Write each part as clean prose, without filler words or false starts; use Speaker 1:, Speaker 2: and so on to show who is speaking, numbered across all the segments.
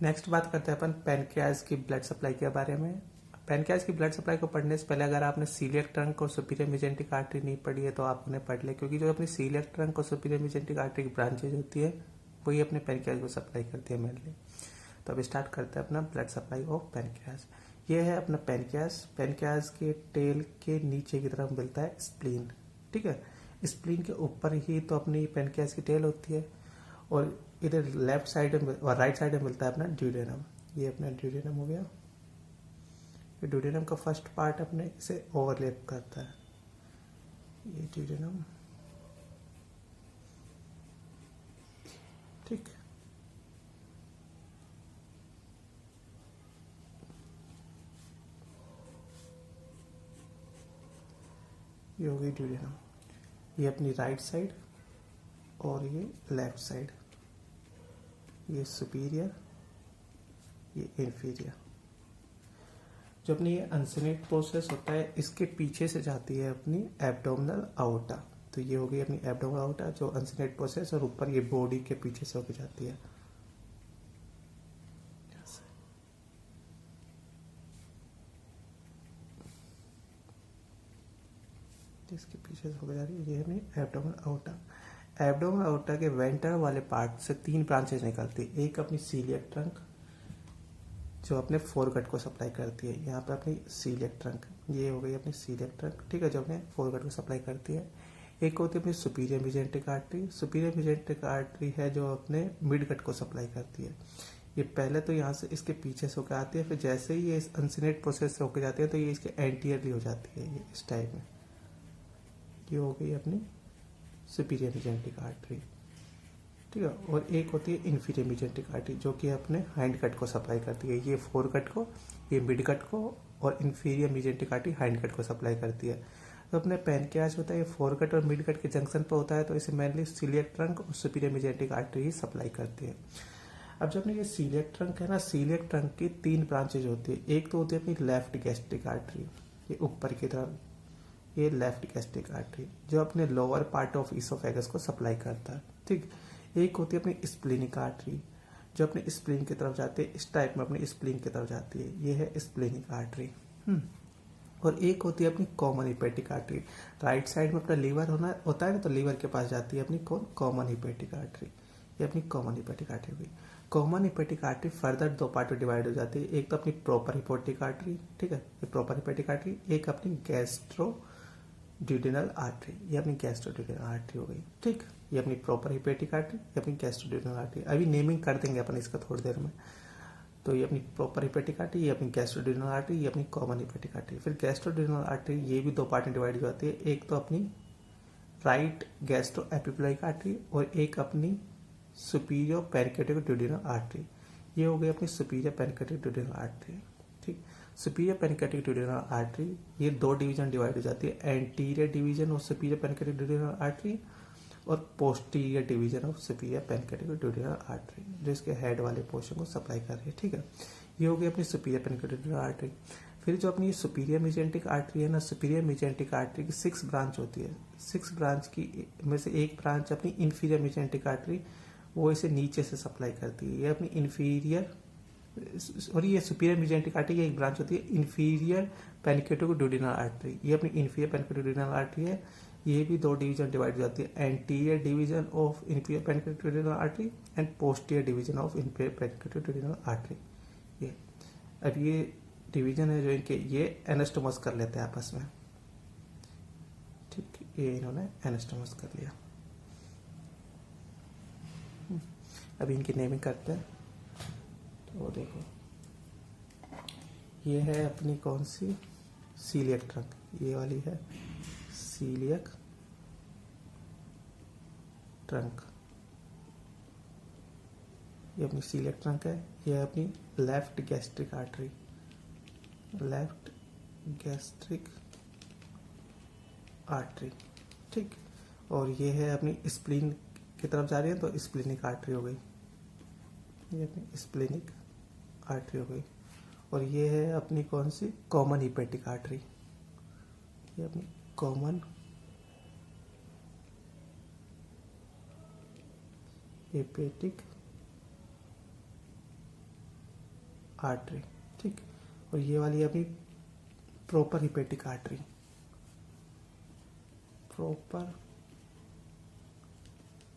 Speaker 1: Next बात करते हैं अपन पैनक्रियाज की ब्लड सप्लाई के बारे में। पैनक्रियाज की ब्लड सप्लाई को पढ़ने से पहले अगर आपने सीलियक ट्रंक और सुपीरियर मेजेंटिक आर्टरी नहीं पढ़ी है तो आप उन्हें पढ़ ले, क्योंकि जो अपनी सीलियक ट्रंक और सुपीरियर मेजेंटिक आर्टरी की ब्रांचेज होती है वही अपने पैनक्रियाज को सप्लाई करती है मेनली। तो अब स्टार्ट करते हैं अपना ब्लड सप्लाई ऑफ पैनक्रियाज। ये है अपना पैनक्रियाज। पैनक्रियाज के टेल के नीचे की तरफ मिलता है स्प्लीन, ठीक है। स्प्लीन के ऊपर ही तो अपनी पैनक्रियाज की टेल होती है, और इधर लेफ्ट साइड में और राइट साइड में मिलता है अपना ड्यूडेनम। ये अपना ड्यूडेनम हो गया। ये ड्यूडेनम का फर्स्ट पार्ट अपने इसे ओवरलैप करता है, ये ड्यूडेनम, ठीक। ये हो गई ड्यूडेनम। ये अपनी राइट साइड और ये लेफ्ट साइड, ये सुपीरियर, ये इंफीरियर। जो अपनी ये अनसेनेट प्रोसेस होता है इसके पीछे से जाती है अपनी एब्डोमिनल आउटा। तो ये हो गई अपनी एब्डोमिनल आउटा जो अनसेनेट प्रोसेस, और ऊपर ये बॉडी के पीछे से होकर जाती है। इसके पीछे से होकर जा रही है, ये अपनी एब्डोमिनल आउटा। एब्डोमिनल आउटा के वेंटर वाले पार्ट से 3 ब्रांचेज निकलती है। एक अपनी सीलियक ट्रंक जो अपने फोरगट को सप्लाई करती है, यहाँ पे अपनी सीलियक ट्रंक, ये हो गई अपनी सीलियक ट्रंक, ठीक है, जो अपने फोरगट को सप्लाई करती है। एक होती है अपनी सुपीरियर मेजेंटिक आर्टरी। सुपीरियर मेजेंटिक आर्टरी है जो अपने मिडगट को सप्लाई करती है। ये पहले तो यहाँ से इसके पीछे से होकर आती है, फिर जैसे ही ये इस अनसिनेट प्रोसेस से होकर जाती है तो ये इसके एंटीरियरली हो जाती है, ये इस टाइप में। ये हो गई अपनी सुपीरियर मेजेंटिक आर्टरी, ठीक है। और एक होती है इंफीरियर मेजेंटिक आर्टरी जो कि अपने हाइंड कट को सप्लाई करती है। ये फोर कट को, ये मिड कट को, और इंफीरियर मेजेंटिक आर्टरी हाइंड कट को सप्लाई करती है। तो अपने पैनक्रियाज होता है ये फोर कट और मिड कट के जंक्शन पर होता है, तो इसे मेनली सीलियक ट्रंक और सुपीरियर मेजेंटिक आर्टरी ही सप्लाई करती है। अब जब अपने ये सीलियक ट्रंक है ना, सीलियक ट्रंक की 3 ब्रांचेज होती है। एक तो होती है अपनी लेफ्ट गैस्ट्रिक आर्टरी, ये ऊपर की तरफ, ये लेफ्ट गैस्ट्रिक आर्टरी जो अपने लोअर पार्ट ऑफ इसोफेगस को सप्लाई करता है, ठीक। एक होती है अपनी स्प्लीनिक आर्टरी जो अपने स्प्लीन की तरफ जाती है, इस टाइप में अपनी स्प्लीन की तरफ जाती है, ये है स्प्लीनिक आर्टरी। और एक होती है अपनी common hepatic artery. Right side में अपना लीवर होता है ना, तो लीवर के पास जाती है अपनी कॉमन हिपेटिक आर्टरी, ये अपनी कॉमन हिपेटिक आर्टरी हुई। Common hepatic artery further 2 part में डिवाइड हो जाती है। एक तो अपनी प्रॉपर हिपेटिक आर्टरी, ठीक है, ये प्रॉपर हिपेटिक आर्टरी। एक अपनी गैस्ट्रो ड्यूडेनल आर्टरी, ये अपनी गैस्ट्रोड्यूडेनल आर्टरी हो गई, ठीक। ये अपनी प्रॉपर हिपेटिक आर्टरी, ये अपनी गैस्ट्रोड्यूडेनल आर्टरी। अभी नेमिंग कर देंगे अपन इसका थोड़ी देर में। तो ये अपनी प्रॉपर हिपेटिक आर्टरी, ये अपनी गैस्ट्रोड्यूडेनल आर्टरी, ये अपनी कॉमन हिपेटिक आर्टरी। फिर गैस्ट्रोड्यूडेनल आर्टरी ये भी 2 पार्ट में डिवाइड हो जाती है। एक तो अपनी राइट गैस्ट्रो एपिप्लाइक आर्टरी और एक अपनी सुपीरियर पैनक्रियाटिक ड्यूडेनल आर्टरी। ये हो गई अपनी सुपीरियर पैनक्रियाटिक ड्यूडेनल आर्टरी, ठीक। सुपीरियर पैनक्रियाटिक ड्यूडेनल आर्टरी ये 2 डिवीजन डिवाइड हो जाती है, anterior division of superior pancreatic duodenal artery और posterior division of superior pancreatic duodenal artery, जो इसके हेड वाले पोर्शन को सप्लाई कर रही है, ठीक है। ये हो गई अपनी सुपीरियर पैनक्रियाटिक ड्यूडेनल आर्टरी। फिर जो अपनी सुपीरियर मेजेंटिक आर्टरी है ना, सुपीरियर मेजेंटिक आर्टरी की 6 ब्रांच होती है। 6 ब्रांच की में से एक ब्रांच अपनी इंफीरियर मेजेंटिक आर्टरी, वो इसे नीचे से सप्लाई करती है। ये अपनी इंफीरियर, और ये सुपीरियर मेजेंटिक आर्टरी की एक ब्रांच होती है इंफीरियर पैनक्रियाटिक ड्यूडेनल आर्टरी। ये अपनी इंफीरियर पैनक्रियाटिक ड्यूडेनल आर्टरी है। ये भी 2 डिवीजन डिवाइड हो जाती है, anterior division of inferior pancreatic duodenal artery and posterior division of inferior pancreatic duodenal artery. ये अब ये डिवीजन है जो इनके, ये एनास्टोमस कर लेते हैं आपस में, ठीक। ये इन्होंने एनास्टोमस कर लिया। अभी इनकी नेमिंग करते हैं। तो देखो ये है अपनी कौन सी, सीलियक ट्रंक, ये वाली है सीलियक ट्रंक, ये अपनी सीलियक ट्रंक है। ये अपनी left gastric artery, left gastric artery, ठीक। और ये है अपनी स्प्लीन की तरफ जा रही है, तो स्प्लीनिक आर्टरी हो गई, ये अपनी स्प्लीनिक आर्टरी हो गई। और ये है अपनी कौन सी, कॉमन हिपेटिक आर्टरी, ये अपनी कॉमन हिपेटिक आर्टरी, ठीक। और ये वाली अपनी proper hepatic artery, proper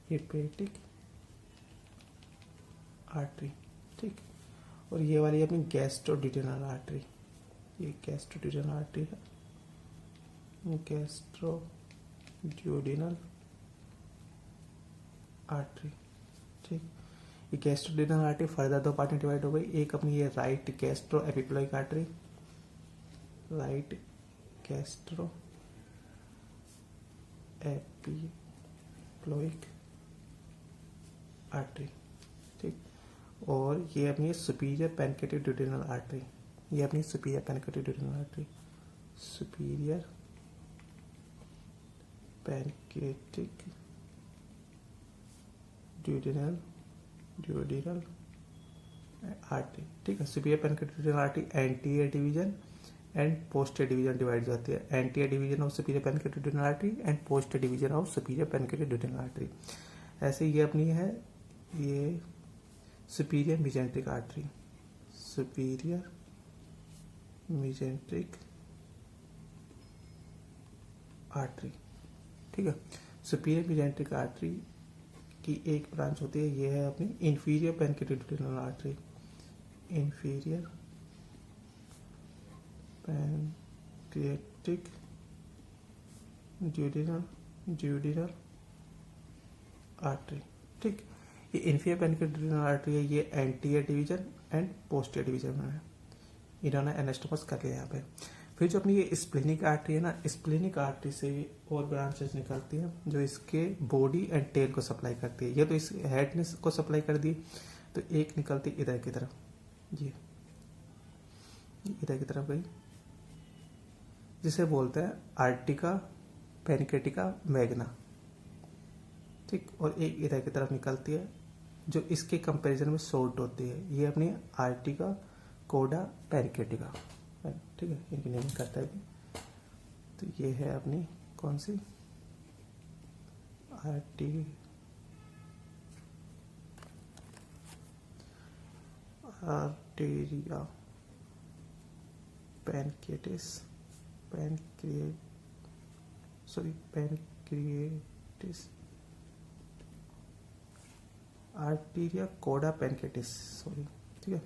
Speaker 1: hepatic artery, ठीक। और ये वाली अपनी गैस्ट्रोड्यूडेनल आर्टरी, ये गैस्ट्रोड्यूडेनल आर्टरी है, गैस्ट्रोड्यूडेनल आर्टरी, ठीक। ये गैस्ट्रोड्यूडेनल आर्टरी फर्दर दो पार्ट में डिवाइड हो गई। एक अपनी ये right gastroepiploic artery, right gastroepiploic artery, ठीक। और ये अपनी सुपीरियर पेनक्रेटिक ड्यूडेनल आर्टरी, ये अपनी superior pancreatic duodenal artery, superior pancreatic duodenal artery, ठीक है। Superior pancreatic duodenal artery anterior division and posterior division divide जाती है। Anterior division of superior pancreatic duodenal artery and posterior division of superior pancreatic duodenal artery. ऐसे ये अपनी है ये superior मीजेंट्रिक artery, superior मीजेंट्रिक artery, ठीक है। सुपीरियर मीजेंट्रिक आर्टरी की एक ब्रांच होती है, ये है अपनी inferior pancreatic duodenal artery, inferior pancreatic duodenal artery, ठीक। ये इंफीरियर पेनक्रेटिक ड्यूडेनल आर्टरी है, ये anterior division and posterior division में है। इन्होंने एनास्टोमस कर लिया यहाँ पे। फिर जो अपनी ये स्प्लेनिक आर्टरी है ना, स्प्लेनिक आर्टरी से और ब्रांचेस निकलती हैं जो इसके बॉडी एंड टेल को सप्लाई करती है। ये तो इस हेड को सप्लाई कर दी, तो एक निकलती इधर की तरफ, ये इधर की तरफ गई, जिसे बोलते हैं आर्टिका पेनक्रेटिका मैग्ना, ठीक। और एक इधर की तरफ निकलती है जो इसके कंपैरिजन में शॉर्ट होती है, ये अपनी आर्टिका कोडा पेनक्रेटिका, ठीक है। इनकी नेमिंग करता है। तो ये है अपनी कौन सी आर्टेरिया पेनक्रेटिस आर्टेरिया कोडा पेनक्रेटिस, सॉरी, ठीक है।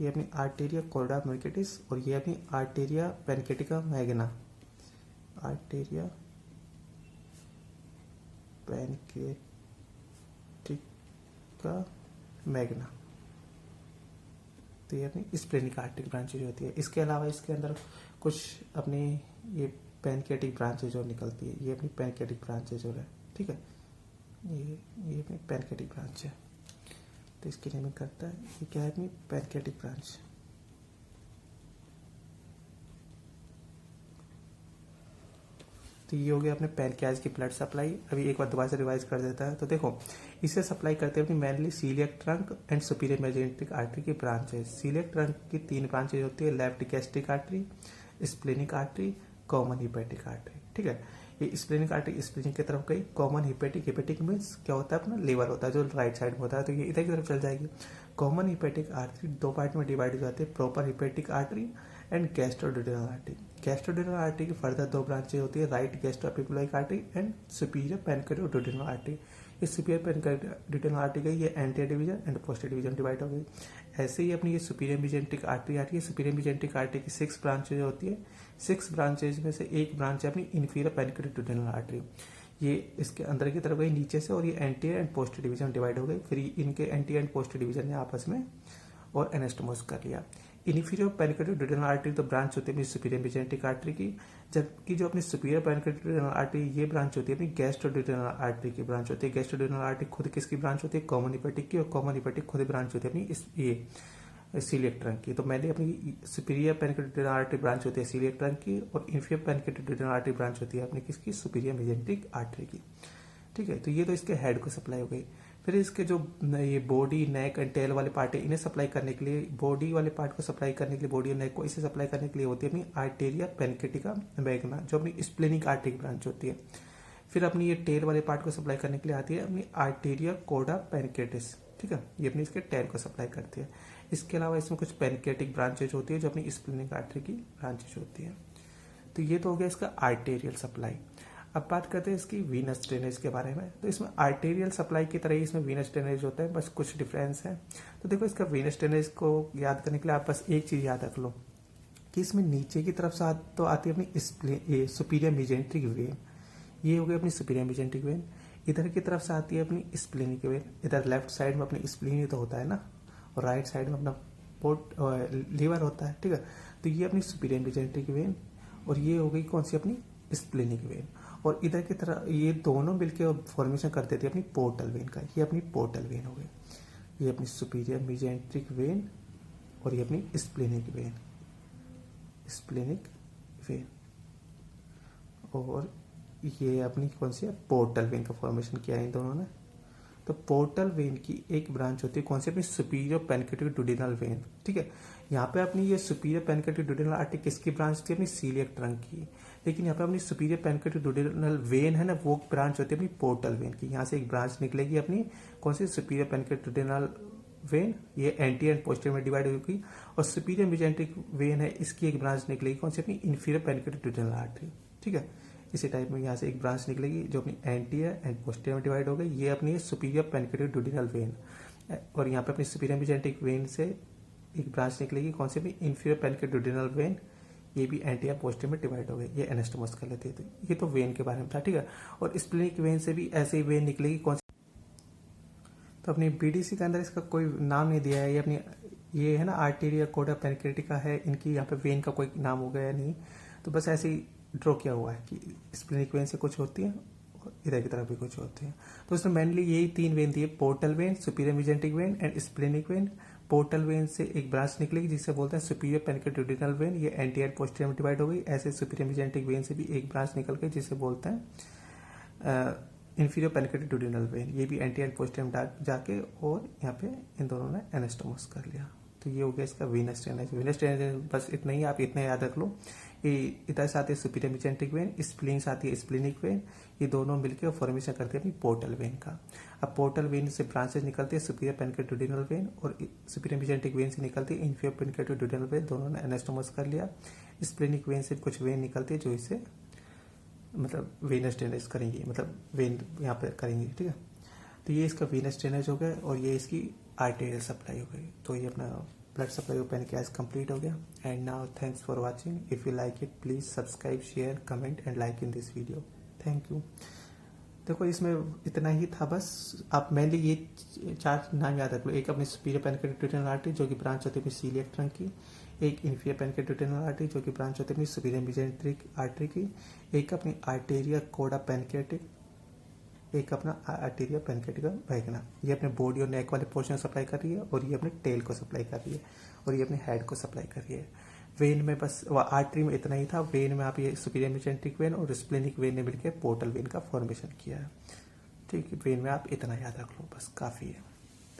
Speaker 1: ये अपनी आर्टेरिया कोडा पेनक्रेटिस और ये अपनी आर्टेरिया पेनक्रेटिका मैग्ना, आर्टेरिया पेनक्रेटिका मैग्ना। तो ये अपनी स्प्लेनिक आर्टरी ब्रांचेज होती है। इसके अलावा इसके अंदर कुछ अपनी ये पेनक्रेटिक ब्रांचेज और निकलती है, ये अपनी पेनक्रेटिक ब्रांचेज और है, ठीक है। ये अपनी पेनक्रेटिक ब्रांच है, तो इसकी नेमिंग करता है। ये क्या है अपनी पेनक्रेटिक ब्रांच। तो ये हो गया अपने पैनक्रियाज की ब्लड सप्लाई। अभी एक बार दोबारा से रिवाइज कर देता है। तो देखो, इसे सप्लाई करते हैं अपनी mainly coeliac trunk and superior mesenteric artery की ब्रांचेज। सीलियक ट्रंक की 3 ब्रांचेज होती है, left gastric artery, splenic artery, common hepatic artery, ठीक है। ये स्प्लेनिक आर्टरी स्प्लेनिक की तरफ गई, कॉमन हिपेटिक मीन्स क्या होता है अपना लीवर होता है जो राइट साइड में होता है, तो ये इधर की तरफ चल जाएगी। कॉमन हिपेटिक आर्टरी 2 पार्ट में डिवाइड हो जाती है, proper hepatic artery and gastroduodenal artery. Gastroduodenal artery की फर्दर 2 ब्रांचेज होती है, right gastroepiploic artery and superior pancreatic duodenal artery. ये सुपीरियर पेनक्रेटिक ड्यूडेनल आर्टरी गई, ये anterior division and posterior division divide हो गई। ऐसे ही अपनी ये सुपीरियर मीजेंट्रिक आर्टरी आती है। सुपीरियर मीजेंट्रिक आर्टरी की 6 ब्रांचेज होती है। 6 ब्रांचेज में से एक ब्रांच है अपनी इंफीरियर पेनक्रेटिक ड्यूडेनल आर्टरी। ये इसके अंदर की तरफ गई नीचे से, और ये anterior and posterior division divide हो गई। फिर इनके एंटीरियर एंड पोस्टीरियर डिवीजन ने आपस में और एनास्टोमोस कर लिया। इंफीरियर पेनक्रेटिक ड्यूडेनल आर्टरी तो ब्रांच होती है अपनी सुपीरियर मीजेंट्रिक आर्टरी की, जबकि जो अपनी सुपीरियर पेनक्रेटिक ड्यूडेनल आर्टरी ये ब्रांच होती है अपनी गैस्ट्रोड्यूडेनल आर्टरी की ब्रांच होती है। गैस्ट्रोड्यूडेनल आर्टरी खुद किसकी ब्रांच होती है? कॉमन हिपेटिक की, और कॉमन हिपेटिक खुद ब्रांच होती है अपनी ये सीलियक ट्रंक की। तो मैंने अपनी superior pancreatic duodenal artery branch होती है सीलियक ट्रंक की, और inferior pancreatic duodenal artery branch होती है अपनी किसकी? सुपीरियर मीजेंट्रिक आर्टरी की, ठीक है। तो ये तो इसके हेड को सप्लाई हो गई। फिर इसके जो ये बॉडी, नेक एंड टेल वाले पार्ट है, इन्हें सप्लाई करने के लिए, बॉडी वाले पार्ट को सप्लाई करने के लिए, बॉडी और नेक को इसे सप्लाई करने के लिए होती है अपनी आर्टेरिया पेनक्रेटिका मैग्ना, जो अपनी स्प्लेनिक आर्टरी की ब्रांच होती है। फिर अपनी ये टेल वाले पार्ट को सप्लाई करने के लिए आती है अपनी आर्टेरिया कोडा पेनक्रेटिस, ठीक है, ये अपनी इसके टेल को सप्लाई करती है। इसके अलावा इसमें कुछ पेनक्रियाटिक ब्रांचेज होती है जो अपनी स्प्लेनिक आर्टरी की ब्रांचेज होती है। तो ये तो हो गया इसका आर्टेरियल सप्लाई। अब बात करते हैं इसकी वीनस ड्रेनेज के बारे में। तो इसमें आर्टेरियल सप्लाई की तरह ही इसमें वीनस ड्रेनेज होता है, बस कुछ डिफरेंस है। तो देखो इसका वीनस ड्रेनेज को याद करने के लिए आप बस एक चीज याद रख लो कि इसमें नीचे की तरफ से तो आती है अपनी सुपीरियर मेजेंट्रिक वेन, ये हो गई अपनी सुपीरियर मेजेंट्रिक वेन। इधर की तरफ से आती है अपनी स्प्लेनिक वेन, इधर लेफ्ट साइड में अपनी स्प्लीन ही तो होता है ना, और राइट साइड में अपना पोर्ट लीवर होता है, ठीक है। तो ये अपनी सुपीरियर मेजेंट्रिक वेन, और ये हो गई कौन सी अपनी स्प्लेनिक वेन। और इधर की तरह ये दोनों मिलकर फॉर्मेशन कर देती है अपनी पोर्टल वेन का, ये अपनी पोर्टल वेन हो गई। ये अपनी सुपीरियर मेजेंट्रिक वेन और ये अपनी स्प्लेनिक वेन, स्प्लेनिक वेन। और ये अपनी कौन सी है, पोर्टल वेन का फॉर्मेशन किया है इन दोनों ने। तो पोर्टल वेन की एक ब्रांच होती है कौन सी, अपनी सुपीरियर पेनिक्रेटिक डुडेनल वेन, ठीक है। यहाँ पे अपनी ये सुपीरियर पेनिक्रेटिक डुडेनल आर्टरी किसकी ब्रांच थी, अपनी सीलियक ट्रंक की। लेकिन यहाँ पे अपनी सुपीरियर पेनिक्रेटिक डुडेनल वेन है ना, वो ब्रांच होती है अपनी पोर्टल वेन की। यहाँ से एक ब्रांच निकलेगी अपनी कौन सी, सुपीरियर पेनिक्रेटिक डुडेनल वेन, ये एंटीरियर एंड पोस्टीरियर में डिवाइड होगी। और सुपीरियर मेजेंट्रिक वेन है, इसकी एक ब्रांच निकलेगी कौन सी, अपनी इंफीरियर पेनिक्रेटिक डुडेनल आर्टरी, ठीक है। इसी टाइप में यहाँ से एक ब्रांच निकलेगी जो अपनी एंटीरियर एंड पोस्टीरियर में डिवाइड हो गई, ये अपनी सुपीरियर पेनिक्रेटिक डुडेनल वेन। और यहाँ पे अपनी सुपीरियर मेजेंट्रिक वेन से एक ब्रांच निकलेगी कौन सी, अपनी इंफीरियर पेनिक्रेटिक डुडेनल वेन, ये भी एंटीरियर पोस्टीरियर में डिवाइड हो गई, ये एनास्टोमोस कर लेते हैं। ये तो वेन के बारे में था, ठीक है। और स्प्लेनिक वेन से भी ऐसे ही वेन निकलेगी कौन सी, तो अपनी बीडीसी के अंदर इसका कोई नाम नहीं दिया है, ये अपनी ये है ना आर्टेरिया कोडा पेनिक्रेटिका है, इनकी यहाँ पे वेन का कोई नाम हो गया नहीं, तो बस ऐसे ही ड्रॉ किया हुआ है कि स्प्लेनिक वेन से कुछ होती है और इधर की तरफ भी कुछ होती है। तो उसमें मेनली यही तीन वेन दी है, portal vein, superior mesenteric when and splenic when. Portal vein से एक ब्रांच निकलेगी जिसे बोलते हैं सुपीरियर पेनिक्रेटिक डुडेनल वेन, ये एंटीरियर पोस्टीरियर में डिवाइड हो गई। ऐसे सुपीरियर मेजेंट्रिक वेन से भी एक ब्रांच निकल गई जिसे बोलते हैं इंफीरियर पेनिक्रेटिक डुडेनल वेन, ये भी एंटीरियर पोस्टीरियर में जाके और यहाँ पे इन दोनों ने एनास्टोमोस कर लिया। तो ये हो गया इसका वीनस ड्रेनेज। वीनस ड्रेनेज बस इतना ही, आप इतना याद रख लो। ये इधर से आती है सुपीरियर मेजेंट्रिक वेन, स्प्लीन से आती है स्प्लेनिक वेन, ये दोनों मिलकर फॉर्मेशन करते हैं अपनी पोर्टल वेन का। अब पोर्टल वेन से ब्रांचेज निकलती है सुपीरियर पेनिक्रेटिक डुडेनल वेन, और सुपीरियर मेजेंट्रिक वेन से निकलती है इंफीरियर पेनिक्रेटिक डुडेनल वेन, दोनों ने एनास्टोमोस कर लिया। स्प्लेनिक वेन से कुछ वेन निकलती है जो इसे मतलब वेनस ड्रेनेज करेंगी, मतलब वेन यहाँ पे करेंगी, ठीक है। तो ये इसका वेनस ड्रेनेज हो गया और ये इसकी आर्टेरियल सप्लाई हो गई। तो ये अपना blood supply of pancreas complete हो गया। And now thanks for watching. If you like it please subscribe, share, comment and like in this video. Thank you. देखो इसमें इतना ही था बस, आप मेनली ये चार नाम याद रख लो। एक अपनी सुपीरियर पेनिक्रेटिक डुडेनल आर्टरी जो कि ब्रांच होती है अपनी सीलियक ट्रंक की, एक इंफीरियर पेनिक्रेटिक डुडेनल आर्टरी जो कि ब्रांच होती है अपनी सुपीरियर मेजेंट्रिक आर्टरी की, एक अपनी आर्टेरिया कोडा पेनिक्रेटिक, एक अपना आर्टेरिया पेनिक्रेटिका वैगना। ये अपने बॉडी और नेक वाले पोर्शन सप्लाई कर रही है, और ये अपने टेल को सप्लाई कर रही है, और ये अपने हेड को सप्लाई कर रही है। वेन में बस आर्टरी में इतना ही था। वेन में आप ये सुपीरियर मेजेंट्रिक वेन और स्प्लेनिक वेन ने मिलकर पोर्टल वेन का फॉर्मेशन किया है, ठीक है। वेन में आप इतना याद रख लो, बस काफ़ी है।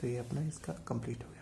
Speaker 1: तो ये अपना इसका कंप्लीट हो गया।